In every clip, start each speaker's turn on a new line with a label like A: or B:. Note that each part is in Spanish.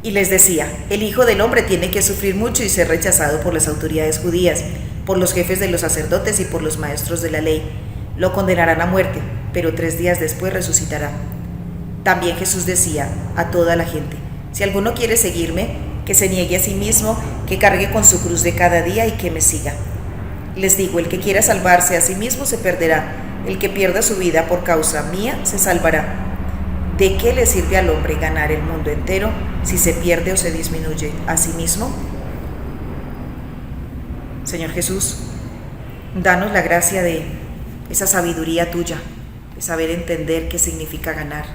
A: Y les decía: el Hijo del Hombre tiene que sufrir mucho y ser rechazado por las autoridades judías, por los jefes de los sacerdotes y por los maestros de la ley. Lo condenarán a muerte, pero 3 días después resucitará. También Jesús decía a toda la gente: si alguno quiere seguirme, que se niegue a sí mismo, que cargue con su cruz de cada día y que me siga. Les digo, el que quiera salvarse a sí mismo se perderá, el que pierda su vida por causa mía se salvará. ¿De qué le sirve al hombre ganar el mundo entero si se pierde o se disminuye a sí mismo? Señor Jesús, danos la gracia de esa sabiduría tuya, de saber entender qué significa ganar,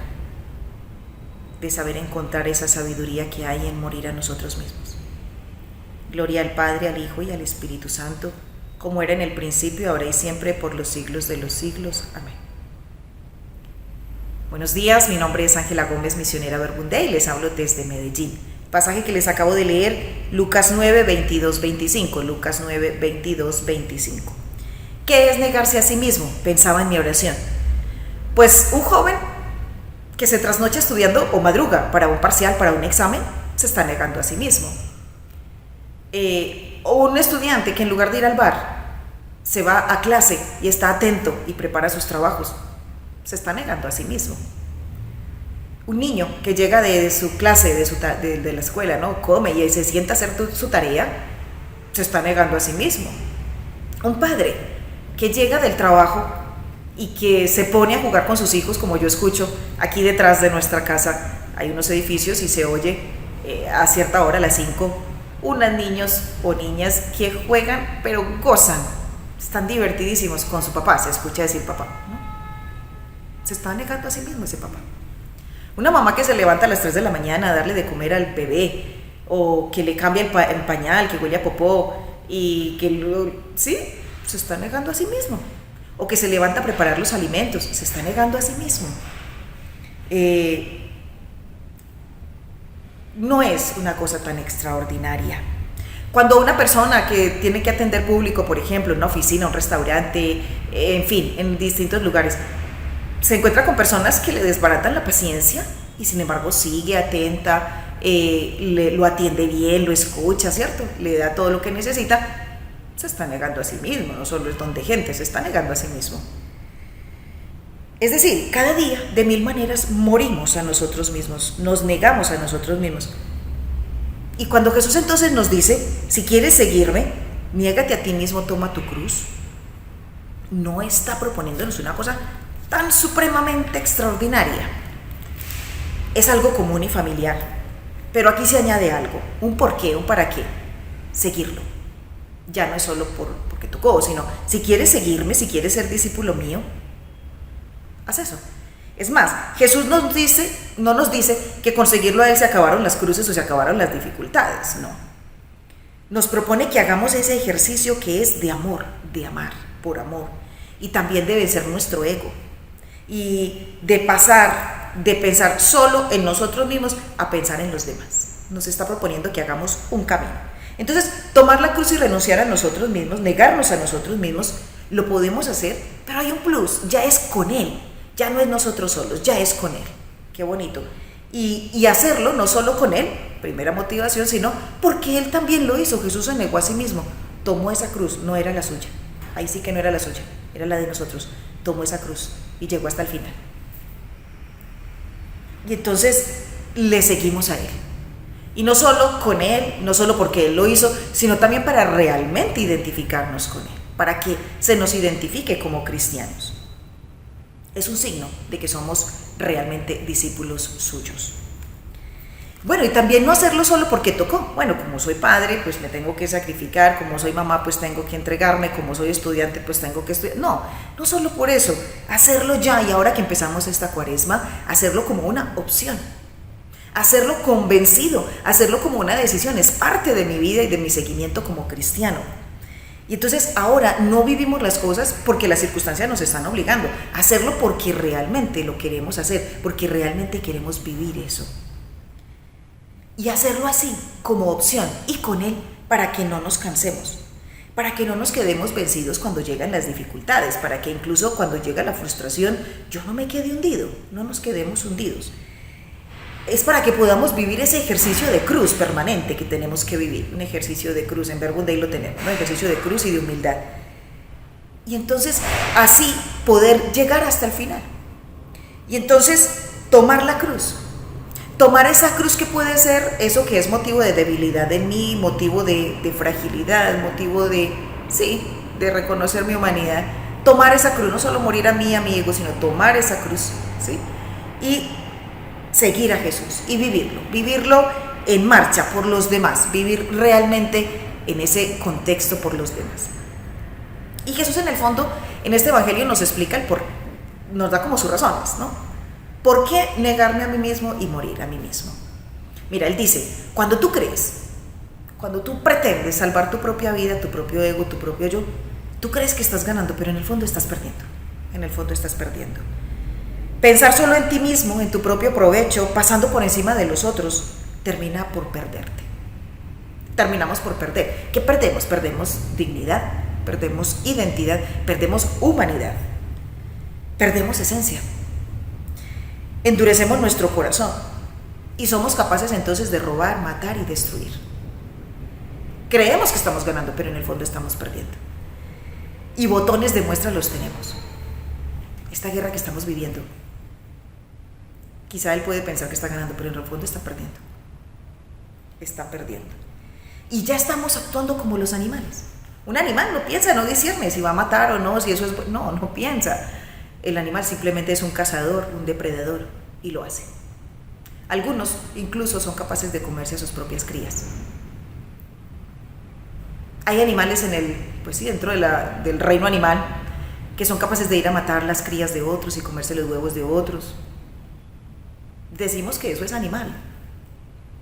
A: de saber encontrar esa sabiduría que hay en morir a nosotros mismos. Gloria al Padre, al Hijo y al Espíritu Santo, como era en el principio, ahora y siempre, por los siglos de los siglos. Amén. Buenos días, mi nombre es Ángela Gómez, misionera Verbundé, y les hablo desde Medellín. El pasaje que les acabo de leer, Lucas 9, 22, 25. Lucas 9, 22, 25. ¿Qué es negarse a sí mismo? Pensaba en mi oración. Pues un joven que se trasnocha estudiando o madruga para un parcial, para un examen, se está negando a sí mismo. O un estudiante que en lugar de ir al bar, se va a clase y está atento y prepara sus trabajos, se está negando a sí mismo. Un niño que llega de su clase, de la escuela, ¿no? Come y se sienta a hacer su tarea, se está negando a sí mismo. Un padre que llega del trabajo y que se pone a jugar con sus hijos, como yo escucho aquí detrás de nuestra casa, hay unos edificios y se oye a cierta hora, a las 5, unos niños o niñas que juegan, pero gozan, están divertidísimos con su papá, se escucha decir papá, ¿no? Se está negando a sí mismo ese papá. Una mamá que se levanta a las 3 de la mañana a darle de comer al bebé, o que le cambia el pañal, que huele a popó, y que sí, se está negando a sí mismo. O que se levanta a preparar los alimentos, se está negando a sí mismo. No es una cosa tan extraordinaria. Cuando una persona que tiene que atender público, por ejemplo, en una oficina, un restaurante, en fin, en distintos lugares, se encuentra con personas que le desbaratan la paciencia y sin embargo sigue atenta, lo atiende bien, lo escucha, ¿cierto? Le da todo lo que necesita. Se está negando a sí mismo, no solo es don de gente, se está negando a sí mismo. Es decir, cada día, de 1000 maneras, morimos a nosotros mismos, nos negamos a nosotros mismos. Y cuando Jesús entonces nos dice: si quieres seguirme, niégate a ti mismo, toma tu cruz, no está proponiéndonos una cosa tan supremamente extraordinaria. Es algo común y familiar, pero aquí se añade algo, un porqué, un para qué. Seguirlo. Ya no es solo porque tocó, sino si quieres seguirme, si quieres ser discípulo mío, haz eso. Es más, Jesús no nos dice que conseguirlo a Él se acabaron las cruces o se acabaron las dificultades, no. Nos propone que hagamos ese ejercicio que es de amor, de amar por amor, y también de vencer nuestro ego, y de pasar de pensar solo en nosotros mismos a pensar en los demás. Nos está proponiendo que hagamos un camino. Entonces, tomar la cruz y renunciar a nosotros mismos, negarnos a nosotros mismos, lo podemos hacer, pero hay un plus, ya es con Él, ya no es nosotros solos, ya es con Él. Qué bonito. Y hacerlo no solo con Él, primera motivación, sino porque Él también lo hizo. Jesús se negó a sí mismo, tomó esa cruz, no era la suya, ahí sí que no era la suya, era la de nosotros. Tomó esa cruz y llegó hasta el final. Y entonces le seguimos a Él. Y no solo con Él, no solo porque Él lo hizo, sino también para realmente identificarnos con Él, para que se nos identifique como cristianos. Es un signo de que somos realmente discípulos suyos. Bueno, y también no hacerlo solo porque tocó. Bueno, como soy padre, pues me tengo que sacrificar, como soy mamá, pues tengo que entregarme, como soy estudiante, pues tengo que estudiar. No solo por eso, hacerlo ya, y ahora que empezamos esta cuaresma, hacerlo como una opción. Hacerlo convencido, hacerlo como una decisión, es parte de mi vida y de mi seguimiento como cristiano. Y entonces ahora no vivimos las cosas porque las circunstancias nos están obligando, a hacerlo porque realmente lo queremos hacer, porque realmente queremos vivir eso. Y hacerlo así, como opción, y con Él, para que no nos cansemos, para que no nos quedemos vencidos cuando llegan las dificultades, para que incluso cuando llega la frustración, yo no me quede hundido, no nos quedemos hundidos. es para que podamos vivir ese ejercicio de cruz permanente que tenemos que vivir, un ejercicio de cruz, en Verbum Dei lo tenemos, un ejercicio de cruz y de humildad. Y entonces así poder llegar hasta el final. Y entonces tomar la cruz, tomar esa cruz que puede ser eso que es motivo de debilidad en mí, motivo de fragilidad, motivo de reconocer mi humanidad. Tomar esa cruz, no solo morir a mí, a mi ego, sino tomar esa cruz, ¿sí? Y seguir a Jesús y vivirlo en marcha por los demás, vivir realmente en ese contexto por los demás. Y Jesús en el fondo, en este evangelio nos explica el por, nos da como sus razones, ¿no? ¿Por qué negarme a mí mismo y morir a mí mismo? Mira, él dice, cuando tú crees, cuando tú pretendes salvar tu propia vida, tu propio ego, tu propio yo, tú crees que estás ganando, pero en el fondo estás perdiendo. En el fondo estás perdiendo. Pensar solo en ti mismo, en tu propio provecho, pasando por encima de los otros, termina por perderte. Terminamos por perder. ¿Qué perdemos? Perdemos dignidad, perdemos identidad, perdemos humanidad, perdemos esencia. Endurecemos nuestro corazón y somos capaces entonces de robar, matar y destruir. Creemos que estamos ganando, pero en el fondo estamos perdiendo. Y botones de muestra los tenemos. Esta guerra que estamos viviendo, quizá él puede pensar que está ganando, pero en el fondo está perdiendo. Está perdiendo. Y ya estamos actuando como los animales. Un animal no piensa, no discierne si va a matar o no, si eso es... No piensa. El animal simplemente es un cazador, un depredador, y lo hace. Algunos incluso son capaces de comerse a sus propias crías. Hay animales dentro del reino animal que son capaces de ir a matar las crías de otros y comerse los huevos de otros. Decimos que eso es animal,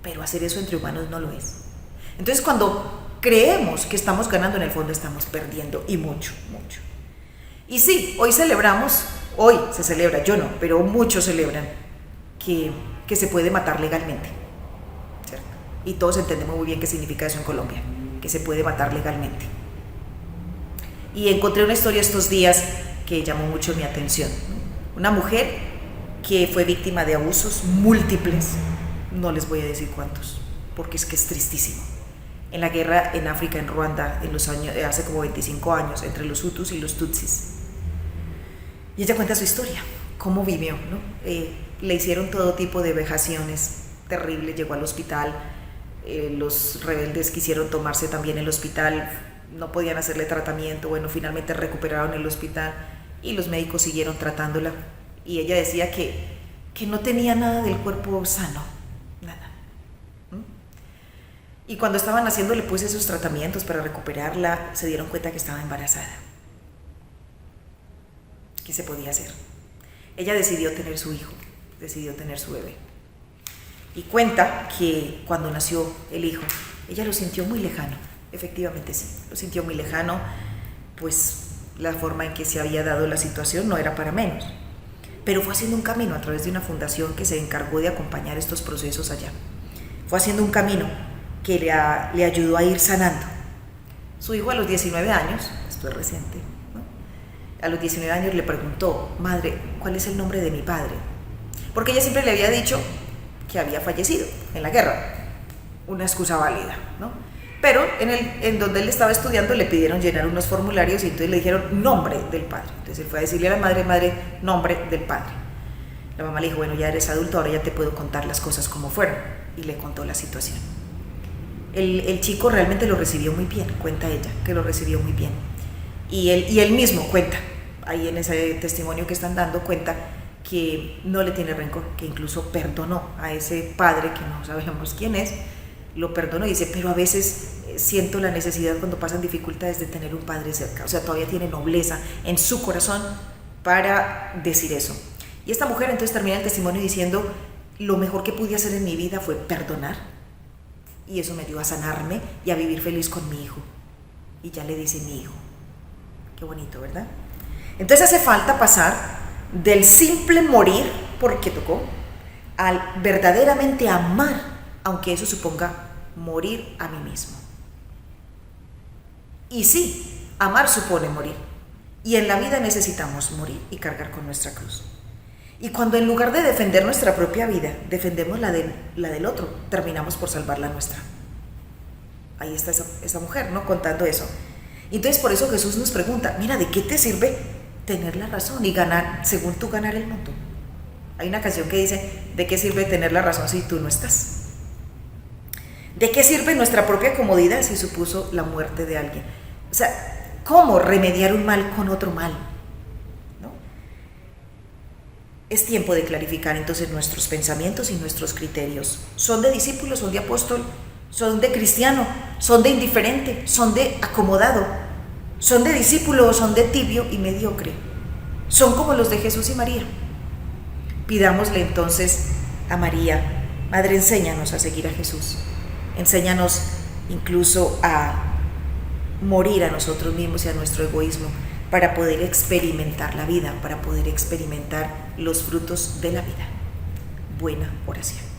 A: pero hacer eso entre humanos no lo es. Entonces, cuando creemos que estamos ganando, en el fondo estamos perdiendo, y mucho, mucho. Y sí, hoy se celebra, yo no, pero muchos celebran que se puede matar legalmente, ¿cierto? Y todos entendemos muy bien qué significa eso en Colombia, que se puede matar legalmente. Y encontré una historia estos días que llamó mucho mi atención, ¿no? Una mujer que fue víctima de abusos múltiples, no les voy a decir cuántos, porque es que es tristísimo. En la guerra en África, en Ruanda, hace como 25 años, entre los Hutus y los Tutsis. Y ella cuenta su historia, cómo vivió, ¿no? Le hicieron todo tipo de vejaciones terribles, llegó al hospital, los rebeldes quisieron tomarse también el hospital, no podían hacerle tratamiento, bueno, finalmente recuperaron el hospital y los médicos siguieron tratándola. Y ella decía que no tenía nada del cuerpo sano, nada. Y cuando estaban haciéndole pues esos tratamientos para recuperarla, se dieron cuenta que estaba embarazada. ¿Qué se podía hacer? Ella decidió tener su hijo, decidió tener su bebé. Y cuenta que cuando nació el hijo, ella lo sintió muy lejano. Efectivamente sí, lo sintió muy lejano, pues la forma en que se había dado la situación no era para menos. Pero fue haciendo un camino a través de una fundación que se encargó de acompañar estos procesos allá. Fue haciendo un camino que le ayudó a ir sanando. Su hijo a los 19 años, esto es reciente, ¿no? A los 19 años le preguntó, madre, ¿cuál es el nombre de mi padre? Porque ella siempre le había dicho que había fallecido en la guerra, una excusa válida, ¿no? Pero en donde él estaba estudiando le pidieron llenar unos formularios y entonces le dijeron nombre del padre. Entonces él fue a decirle a la madre, nombre del padre. La mamá le dijo, bueno, ya eres adulto, ahora ya te puedo contar las cosas como fueron. Y le contó la situación. El chico realmente lo recibió muy bien, cuenta ella, que lo recibió muy bien. Y él mismo cuenta, ahí en ese testimonio que están dando, cuenta que no le tiene rencor, que incluso perdonó a ese padre, que no sabemos quién es, lo perdonó y dice, pero a veces siento la necesidad cuando pasan dificultades de tener un padre cerca. O sea, todavía tiene nobleza en su corazón para decir eso. Y esta mujer entonces termina el testimonio diciendo, lo mejor que pude hacer en mi vida fue perdonar, y eso me dio a sanarme y a vivir feliz con mi hijo. Y ya le dice mi hijo. Qué bonito, ¿verdad? Entonces hace falta pasar del simple morir porque tocó al verdaderamente amar, aunque eso suponga morir a mí mismo. Y sí, amar supone morir. Y en la vida necesitamos morir y cargar con nuestra cruz. Y cuando en lugar de defender nuestra propia vida, defendemos la del otro, terminamos por salvar la nuestra. Ahí está esa mujer, ¿no? Contando eso. Entonces por eso Jesús nos pregunta, mira, ¿de qué te sirve tener la razón y ganar, según tú, ganar el mundo? Hay una canción que dice, ¿de qué sirve tener la razón si tú no estás? ¿De qué sirve nuestra propia comodidad si supuso la muerte de alguien? O sea, ¿cómo remediar un mal con otro mal? ¿No? Es tiempo de clarificar entonces nuestros pensamientos y nuestros criterios. ¿Son de discípulo, son de apóstol, son de cristiano, son de indiferente, son de acomodado, son de discípulo o son de tibio y mediocre? Son como los de Jesús y María. Pidámosle entonces a María, Madre, enséñanos a seguir a Jesús. Enséñanos incluso a morir a nosotros mismos y a nuestro egoísmo para poder experimentar la vida, para poder experimentar los frutos de la vida. Buena oración.